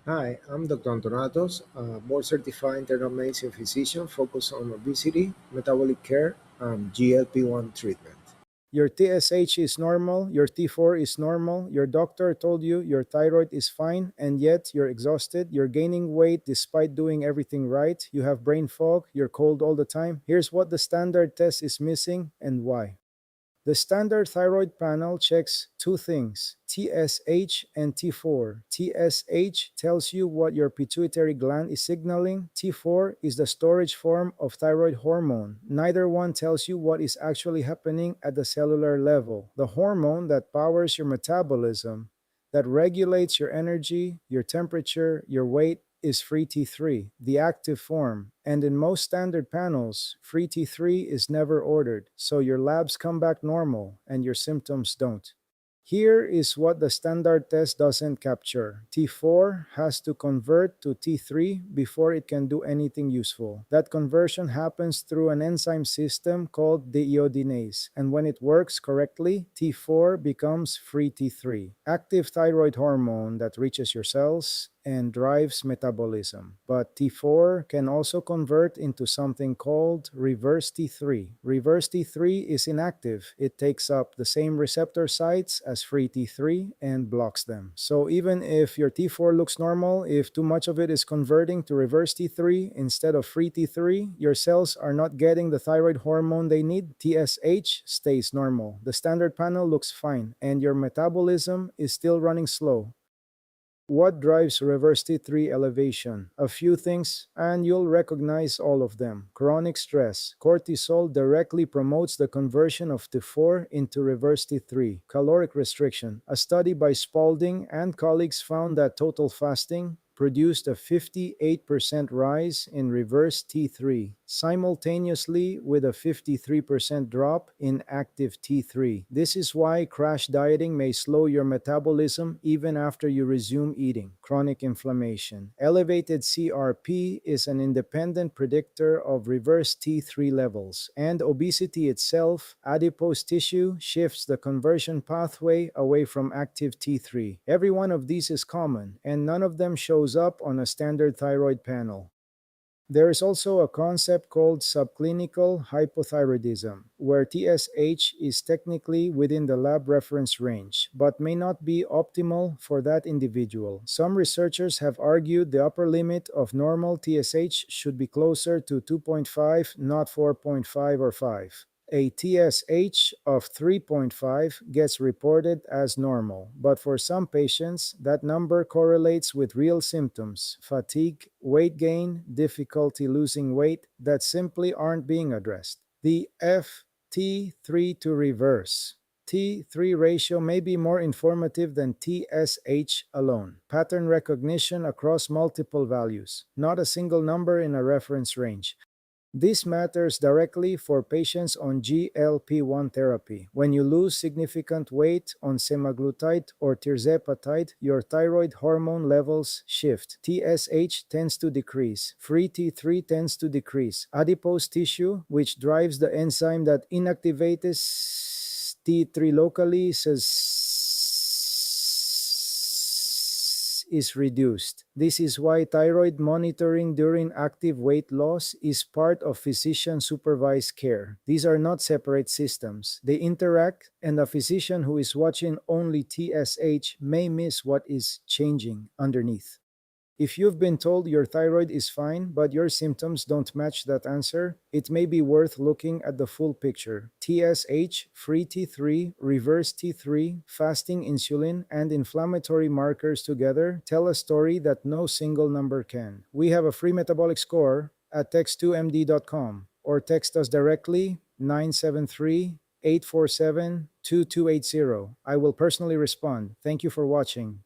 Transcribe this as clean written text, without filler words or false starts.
Hi, I'm Dr. Antonatos, a board-certified internal medicine physician focused on obesity, metabolic care, and GLP-1 treatment. Your TSH is normal, your T4 is normal, your doctor told you your thyroid is fine, and yet you're exhausted, you're gaining weight despite doing everything right, you have brain fog, you're cold all the time. Here's what the standard test is missing and why. The standard thyroid panel checks two things, TSH and T4. TSH tells you what your pituitary gland is signaling. T4 is the storage form of thyroid hormone. Neither one tells you what is actually happening at the cellular level. The hormone that powers your metabolism, that regulates your energy, your temperature, your weight, is free T3, the active form. And in most standard panels, free T3 is never ordered, so your labs come back normal and your symptoms don't. Here is what the standard test doesn't capture. T4 has to convert to T3 before it can do anything useful. That conversion happens through an enzyme system called the iodinase, and when it works correctly, T4 becomes free T3, active thyroid hormone that reaches your cells and drives metabolism. But T4 can also convert into something called reverse T3. Reverse T3 is inactive. It takes up the same receptor sites as free T3 and blocks them. So even if your T4 looks normal, if too much of it is converting to reverse T3 instead of free T3, your cells are not getting the thyroid hormone they need. TSH stays normal. The standard panel looks fine, and your metabolism is still running slow. What drives reverse T3 elevation? A few things, and you'll recognize all of them. Chronic stress. Cortisol directly promotes the conversion of T4 into reverse T3. Caloric restriction. A study by Spalding and colleagues found that total fasting produced a 58% rise in reverse T3, simultaneously with a 53% drop in active T3. This is why crash dieting may slow your metabolism even after you resume eating. Chronic inflammation. Elevated CRP is an independent predictor of reverse T3 levels, and obesity itself, adipose tissue, shifts the conversion pathway away from active T3. Every one of these is common, and none of them shows up on a standard thyroid panel. There is also a concept called subclinical hypothyroidism, where TSH is technically within the lab reference range, but may not be optimal for that individual. Some researchers have argued the upper limit of normal TSH should be closer to 2.5, not 4.5 or 5. A TSH of 3.5 gets reported as normal, but for some patients, that number correlates with real symptoms, fatigue, weight gain, difficulty losing weight that simply aren't being addressed. The FT3 to reverse T3 ratio may be more informative than TSH alone. Pattern recognition across multiple values, not a single number in a reference range. This matters directly for patients on GLP-1 therapy. When you lose significant weight on semaglutide or tirzepatide, your thyroid hormone levels shift. TSH tends to decrease. Free T3 tends to decrease. Adipose tissue, which drives the enzyme that inactivates T3 locally, is reduced. This is why thyroid monitoring during active weight loss is part of physician supervised care. These are not separate systems. They interact, and a physician who is watching only TSH may miss what is changing underneath. If you've been told your thyroid is fine, but your symptoms don't match that answer, it may be worth looking at the full picture. TSH, free T3, reverse T3, fasting insulin, and inflammatory markers together tell a story that no single number can. We have a free metabolic score at text2md.com or text us directly 973 847 2280. I will personally respond. Thank you for watching.